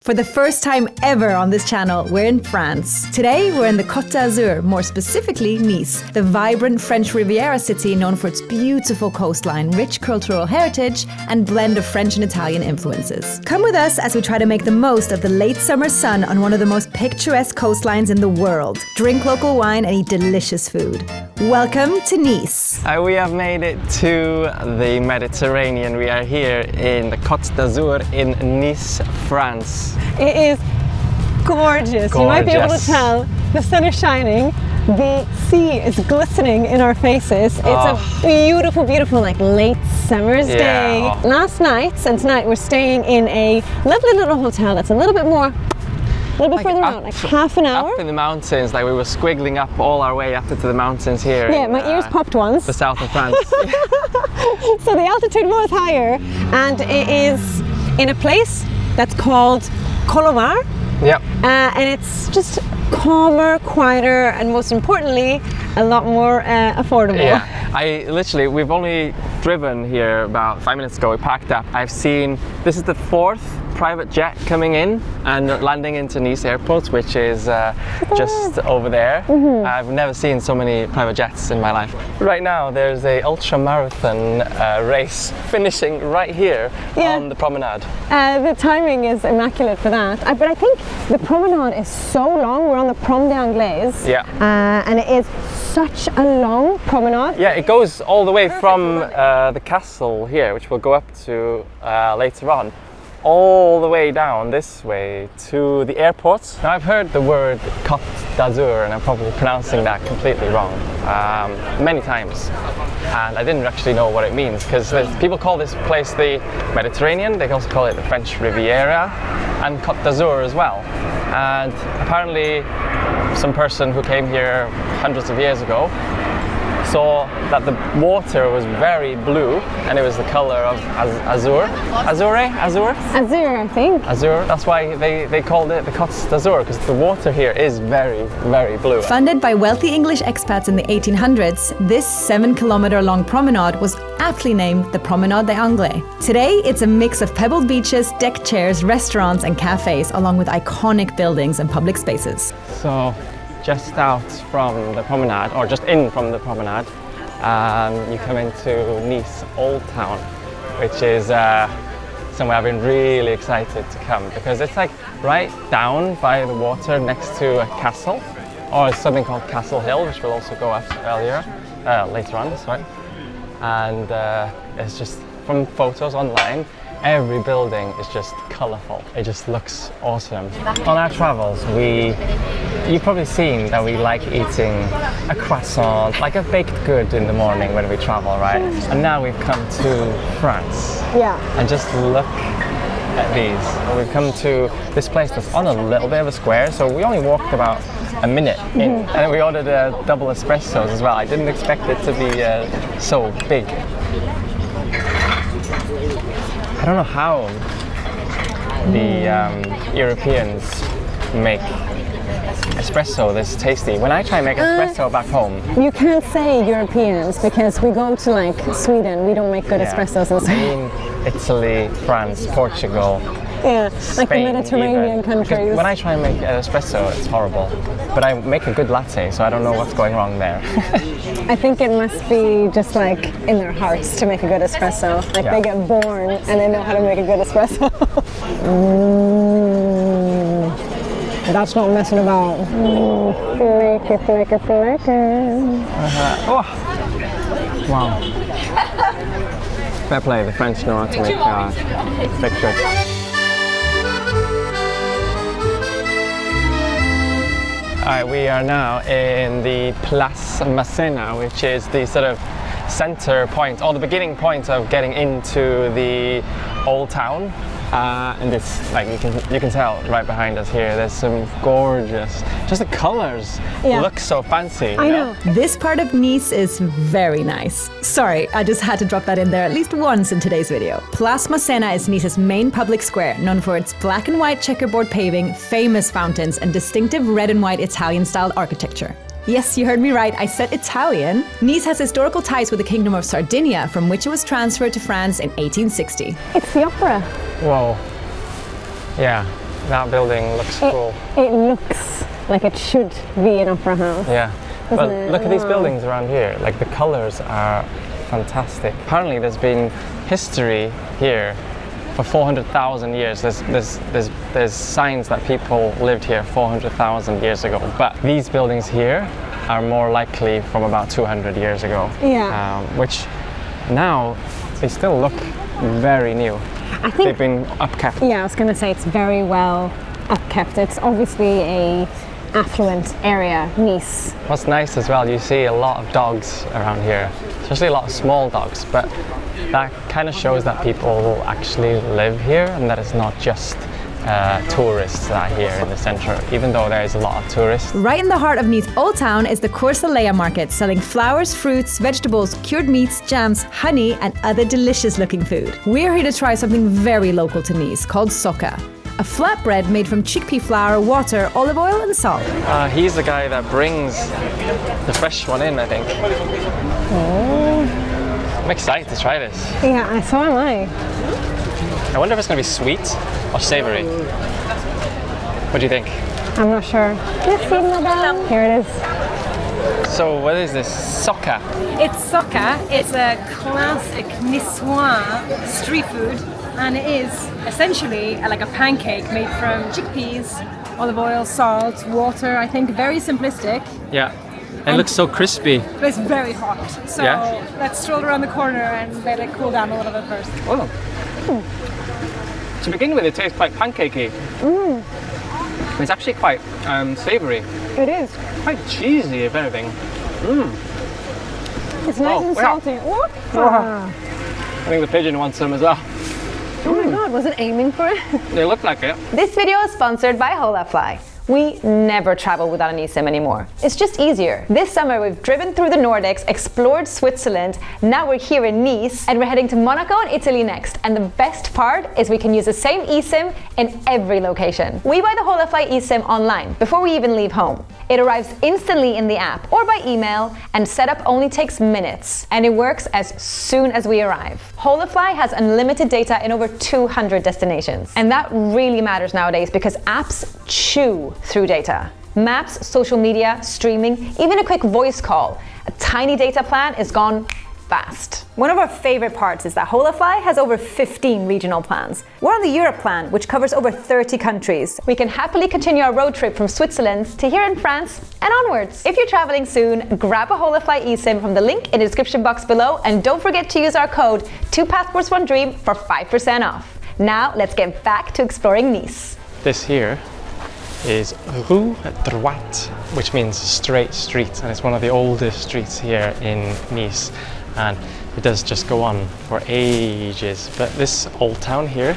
For the first time ever on this channel, we're in France. Today, we're in the Cote Dazur, more specifically Nice, the vibrant French Riviera city known for its beautiful coastline, rich cultural heritage, and blend of French and Italian influences. Come with us as we try to make the most of the late summer sun on one of the most picturesque coastlines in the world. Drink local wine and eat delicious food. Welcome to Nice. We have made it to the Mediterranean. We are here in the Cote Dazur in Nice, France. It is gorgeous. You might be able to tell. The sun is shining. The sea is glistening in our faces. It's a beautiful, beautiful like late summer's day. Last night and tonight we're staying in a lovely little hotel that's a little bit further out, like half an hour. Up in the mountains, like we were squiggling up all our way up into the mountains here. Yeah, my ears popped once. The south of France. So the altitude was higher, and it is in a place that's called Colomar. Yep. And it's just calmer, quieter, and most importantly, a lot more affordable. Yeah, we've only driven here about 5 minutes ago. We packed up. I've seen, this is the fourth private jet coming in and landing into Nice airport, which is just over there. I've never seen so many private jets in my life. Right now there's a ultra marathon race finishing right here on the promenade. The timing is immaculate for that. But I think the promenade is so long. We're on the Prom d'Anglaise. Yeah. And it is such a long promenade. Yeah, it goes all the way from the castle here, which we'll go up to later on, all the way down this way to the airport. Now I've heard the word Cote d'Azur, and I'm probably pronouncing that completely wrong many times, and I didn't actually know what it means, because people call this place the Mediterranean. They also call it the French Riviera and Cote d'Azur as well. And apparently some person who came here hundreds of years ago saw that the water was very blue and it was the color of azure, I think. Azure. That's why they called it the Cote d'Azur, because the water here is very, very blue. Funded by wealthy English expats in the 1800s, this 7-kilometer long promenade was aptly named the Promenade des Anglais. Today, it's a mix of pebbled beaches, deck chairs, restaurants and cafes, along with iconic buildings and public spaces. So, just out from the promenade, or just in from the promenade, you come into Nice Old Town, which is somewhere I've been really excited to come, because it's like right down by the water next to a castle, or something called Castle Hill, which we'll also go after later on, sorry. And it's just, from photos online, every building is just colourful. It just looks awesome. On our travels, you've probably seen that we like eating a croissant, like a baked good in the morning when we travel, right? And now we've come to France. Yeah. And just look at these. We've come to this place that's on a little bit of a square, so we only walked about a minute in, and we ordered double espressos as well. I didn't expect it to be so big. I don't know how the Europeans make espresso this tasty. When I try and make espresso back home... You can't say Europeans, because we go to like Sweden, we don't make good espressos. I mean Italy, France, Portugal, Spain, like the Mediterranean even. countries. When I try and make an espresso, it's horrible. But I make a good latte, so I don't know what's going wrong there. I think it must be just like in their hearts to make a good espresso. Like they get born and they know how to make a good espresso. That's not messing about. Flaky. Oh. Wow. Fair play, the French know how to make pictures. Alright, we are now in the Place Masséna, which is the sort of center point, or the beginning point of getting into the old town. And it's like you can tell right behind us here, there's some gorgeous, just the colors look so fancy. I know. This part of Nice is very nice. Sorry, I just had to drop that in there at least once in today's video. Place Masséna is Nice's main public square, known for its black and white checkerboard paving, famous fountains, and distinctive red and white Italian-styled architecture. Yes, you heard me right, I said Italian. Nice has historical ties with the Kingdom of Sardinia, from which it was transferred to France in 1860. It's the opera. Whoa. Yeah. That building looks cool. It looks like it should be an opera house. Yeah. Doesn't Well, it? look at these Wow. buildings around here. Like the colors are fantastic. Apparently, there's been history here for 400,000 years. There's signs that people lived here 400,000 years ago. But these buildings here are more likely from about 200 years ago. Yeah. Which now they still look very new. I think They've been upkept. Yeah, I was going to say it's very well upkept. It's obviously a affluent area, Nice. What's nice as well, you see a lot of dogs around here, especially a lot of small dogs, but that kind of shows that people actually live here and that it's not just tourists that are here in the centre, even though there is a lot of tourists. Right in the heart of Nice Old Town is the coastline market, selling flowers, fruits, vegetables, cured meats, jams, honey, and other delicious looking food. We're here to try something very local to Nice called soca, a flatbread made from chickpea flour, water, olive oil, and salt. He's the guy that brings the fresh one in, I think. I'm excited to try this. Yeah, so am I. I wonder if it's going to be sweet or savoury. What do you think? I'm not sure. Here it is. So what is this? Soca? It's soca. It's a classic Niçois street food, and it is essentially like a pancake made from chickpeas, olive oil, salt, water. I think very simplistic, Yeah. It looks so crispy. but it's very hot. So Yeah? let's stroll around the corner and let it cool down a little bit first. Oh. To begin with, it tastes quite pancakey. It's actually quite savoury, It is. quite cheesy, if anything. It's nice and wow. salty. What? I think the pigeon wants some as well. Oh my god, was it aiming for it? They look like it. This video is sponsored by Holafly. We never travel without an eSIM anymore. It's just easier. This summer we've driven through the Nordics, explored Switzerland, now we're here in Nice, and we're heading to Monaco and Italy next. And the best part is we can use the same eSIM in every location. We buy the Holafly eSIM online before we even leave home. It arrives instantly in the app or by email, and setup only takes minutes. And it works as soon as we arrive. Holafly has unlimited data in over 200 destinations. And that really matters nowadays because apps chew through data. Maps, social media, streaming, even a quick voice call. A tiny data plan is gone fast. One of our favorite parts is that Holafly has over 15 regional plans. We're on the Europe plan, which covers over 30 countries. We can happily continue our road trip from Switzerland to here in France and onwards. If you're traveling soon, grab a Holafly eSIM from the link in the description box below, and don't forget to use our code 2passports1dream for 5% off. Now let's get back to exploring Nice. This here is Rue Droite, which means straight street, and it's one of the oldest streets here in Nice, and it does just go on for ages. But this old town here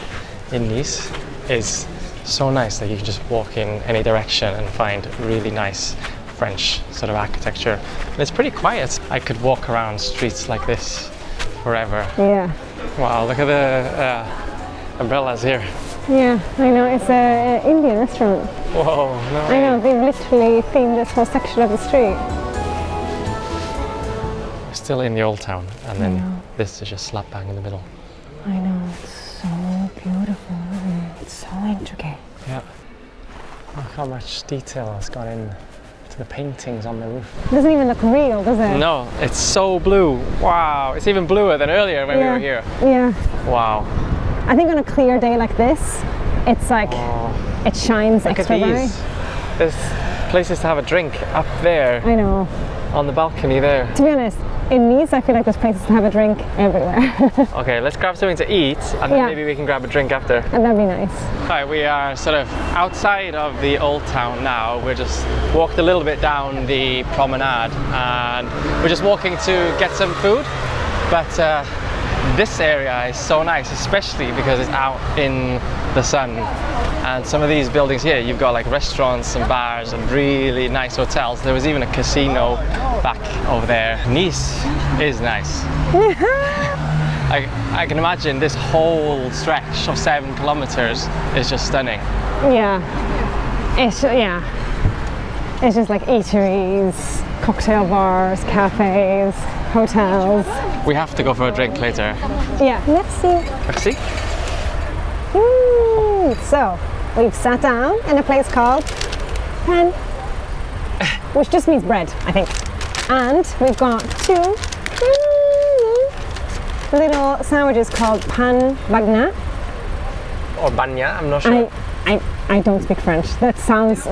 in Nice is so nice that you can just walk in any direction and find really nice French sort of architecture. And it's pretty quiet. I could walk around streets like this forever. Yeah. Wow, look at the umbrellas here. Yeah, I know. It's an Indian restaurant. Whoa, no I way. know, they've literally themed this whole section of the street. We're still in the old town, and then this is just slap bang in the middle. I know, it's so beautiful, isn't it? It's so intricate. Yeah. Look how much detail has gone in to the paintings on the roof. It doesn't even look real, does it? No, it's so blue. Wow, it's even bluer than earlier when we were here. Yeah. Wow. I think on a clear day like this, it's like, it shines Look extra at bright. these. There's places to have a drink up there I know. on the balcony there. To be honest, in Nice, I feel like there's places to have a drink everywhere. Okay, let's grab something to eat, and then Yeah. maybe we can grab a drink after. And that'd be nice. Right, we are sort of outside of the old town now. We're just walked a little bit down the promenade, and we're just walking to get some food. But this area is so nice, especially because it's out in the sun. And some of these buildings here, you've got like restaurants and bars and really nice hotels. There was even a casino back over there. Nice is nice. I can imagine this whole stretch of 7 kilometers is just stunning. Yeah. It's just like eateries, cocktail bars, cafes, hotels. We have to go for a drink later. Yeah, let's see. Merci. So, we've sat down in a place called Pan, which just means bread, I think. And we've got 2 little sandwiches called pan bagna. Or banya, I'm not sure. I don't speak French. That sounds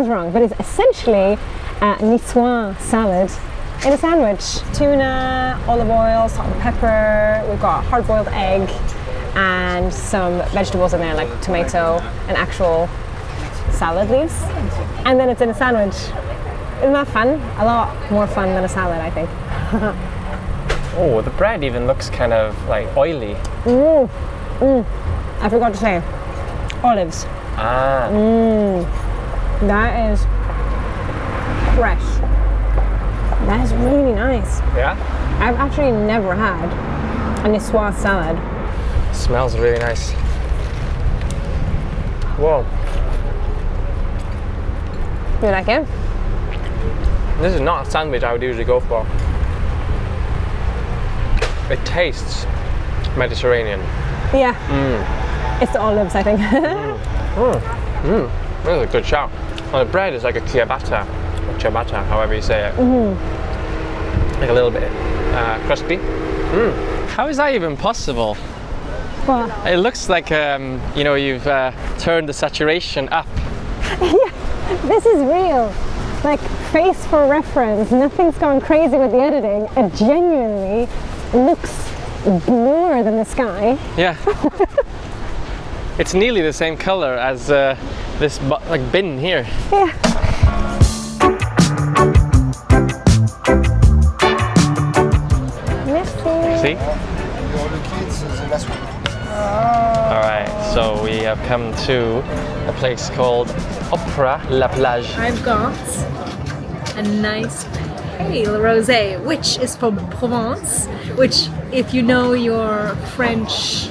wrong, but it's essentially a niçoise salad in a sandwich. Tuna, olive oil, salt and pepper. We've got hard-boiled egg and some vegetables in there like tomato and actual salad leaves. And then it's in a sandwich. Isn't that fun? A lot more fun than a salad, I think. Oh, the bread even looks kind of like oily. I forgot to say, olives. Ah. That is fresh. That is really nice. Yeah? I've actually never had a niçoise salad. It smells really nice. Whoa. You like it? This is not a sandwich I would usually go for. It tastes Mediterranean. Yeah. It's the olives, I think. That was a good shout. Well, the bread is like a ciabatta, or ciabatta, however you say it. Like a little bit crispy. How is that even possible? What? It looks like you know, you've turned the saturation up. Yeah, this is real. Like, face for reference, nothing's going crazy with the editing. It genuinely looks bluer than the sky. Yeah. It's nearly the same color as this like bin here. Yeah. Merci. See? Alright, so we have come to a place called Opera La Plage. I've got a nice pale rosé, which is from Provence, which, if you know your French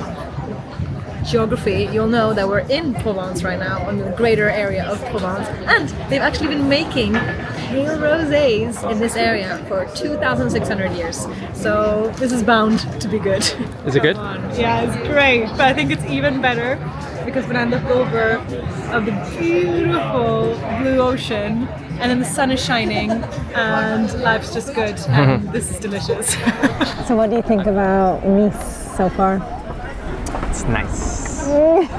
geography, you'll know that we're in Provence right now, in the greater area of Provence, and they've actually been making pale rosés in this area for 2,600 years. So this is bound to be good. Is it good? Yeah, it's great, but I think it's even better because when I look over of the beautiful blue ocean, and then the sun is shining and life's just good, and this is delicious. So what do you think about Nice so far? It's nice.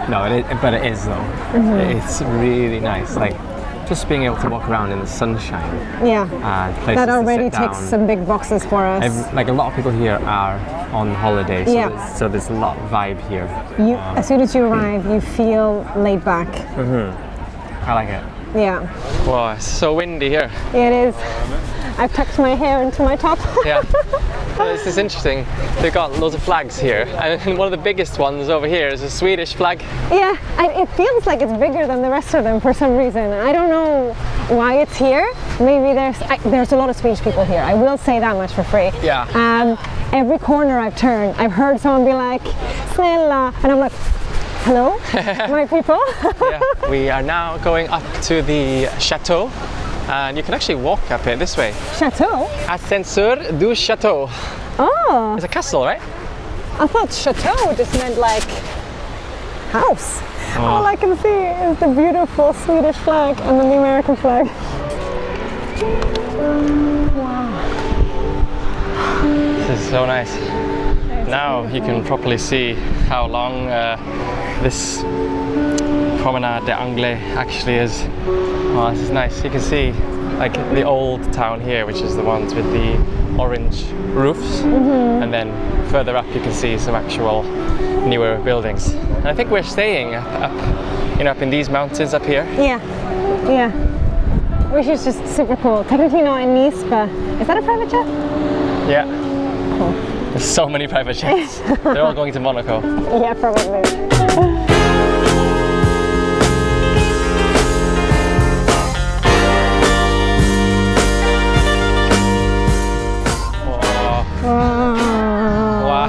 No, but it is though. It's really nice. Like just being able to walk around in the sunshine. Yeah. And places That already to sit ticks down. some big boxes for us. Like a lot of people here are on holiday, so, Yeah. so there's a lot of vibe here. As soon as you arrive, you feel laid back. I like it. Yeah. Wow, it's so windy here. It is. I've tucked my hair into my top. Yeah. Well, this is interesting. They've got loads of flags here, and one of the biggest ones over here is a Swedish flag. Yeah, it feels like it's bigger than the rest of them for some reason. I don't know why it's here. Maybe there's a lot of Swedish people here. I will say that much for free. Yeah. Every corner I've turned, I've heard someone be like, "Snälla," and I'm like, "Hello, my people." Yeah. We are now going up to the chateau, and you can actually walk up it this way. Chateau? Ascenseur du Chateau. Oh, It's a castle, right? I thought chateau just meant like house. Oh. All I can see is the beautiful Swedish flag and then the American flag. Wow. This is so nice. Now you can properly see how long this Promenade des Anglais actually is. Oh, this is nice. You can see like the old town here, which is the ones with the orange roofs, and then further up you can see some actual newer buildings. And I think we're staying up in these mountains up here. Yeah, yeah. Which is just super cool. Technically not in Nice, but is that a private jet? Yeah. Cool. There's so many private jets. They're all going to Monaco. Yeah, probably. Wow.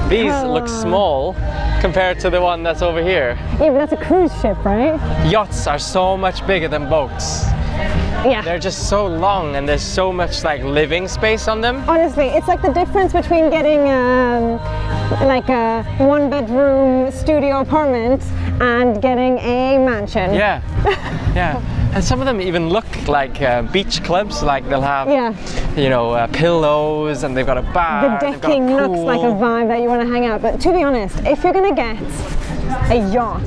These look small compared to the one that's over here. Yeah, but that's a cruise ship, right? Yachts are so much bigger than boats. Yeah. They're just so long and there's so much like living space on them. Honestly, it's like the difference between getting like a one-bedroom studio apartment and getting a mansion. Yeah, yeah. And some of them even look like beach clubs. Like they'll have, you know, pillows, and they've got a bar. The decking looks like a vibe that you want to hang out. But to be honest, if you're gonna get a yacht,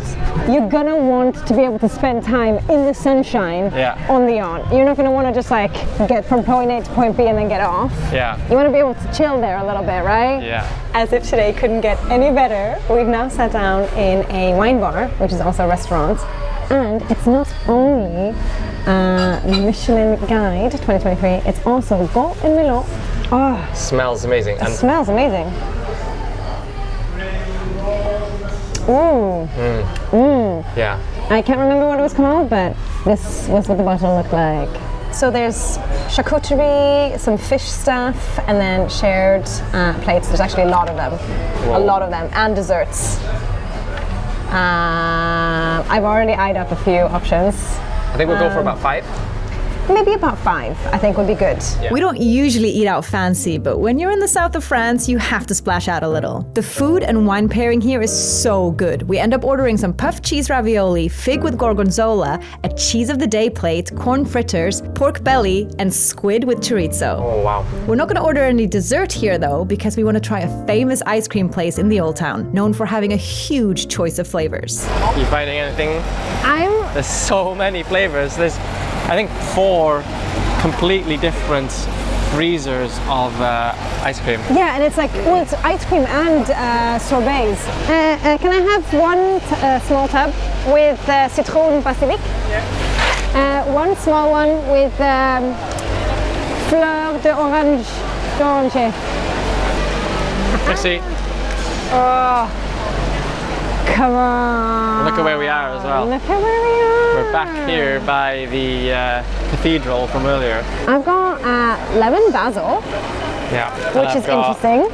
you're gonna want to be able to spend time in the sunshine on the yacht. You're not gonna want to just like get from point A to point B and then get off. Yeah. You want to be able to chill there a little bit, right? Yeah. As if today couldn't get any better, we've now sat down in a wine bar, which is also a restaurant. And it's not only Michelin Guide 2023, it's also Go in Milo. Oh, smells amazing. It smells amazing. Ooh. Yeah. I can't remember what it was called, but this was what the bottle looked like. So there's charcuterie, some fish stuff, and then shared plates. There's actually a lot of them. Whoa. A lot of them, and desserts. I've already eyed up a few options. I think we'll go for about 5. Maybe about 5, I think would be good. We don't usually eat out fancy, but when you're in the south of France, you have to splash out a little. The food and wine pairing here is so good. We end up ordering some puffed cheese ravioli, fig with gorgonzola, a cheese of the day plate, corn fritters, pork belly, and squid with chorizo. Oh, wow. We're not going to order any dessert here, though, because we want to try a famous ice cream place in the Old Town, known for having a huge choice of flavors. You finding anything? There's so many flavors. There's, I think, 4 completely different freezers of ice cream. Yeah, and it's like, well, it's ice cream and sorbets. Can I have one small tub with citron basilic? Yeah. One small one with fleur d'oranger. Merci. Oh, come on. Look at where we are as well. Look at where we are. We're back here by the cathedral from earlier. I've got lemon basil. Yeah. Which is interesting.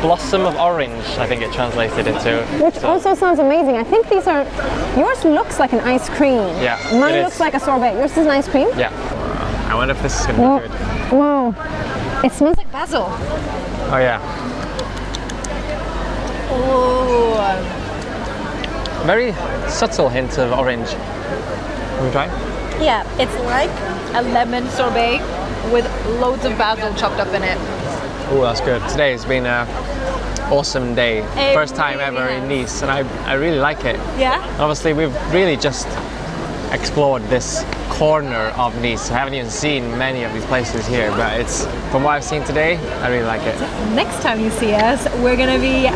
Blossom of orange, I think it translated into. Which also sounds amazing. I think these are, yours looks like an ice cream. Yeah. Mine looks like a sorbet. Yours is an ice cream? Yeah. I wonder if this is going to be good. Wow. It smells like basil. Oh yeah. Oh. Very subtle hint of orange. Can we try? Yeah, it's like a lemon sorbet with loads of basil chopped up in it. Oh, that's good. Today has been an awesome day. First time ever in Nice, and I really like it. Yeah? Obviously, we've really just explored this corner of Nice. I haven't even seen many of these places here, but it's, from what I've seen today, I really like it. Next time you see us, we're gonna be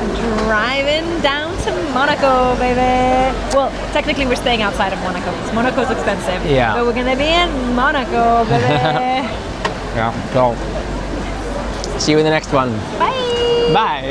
driving down to Monaco, baby. Well, technically we're staying outside of Monaco because Monaco's expensive. Yeah. But we're gonna be in Monaco, baby. Yeah, so see you in the next one. Bye! Bye!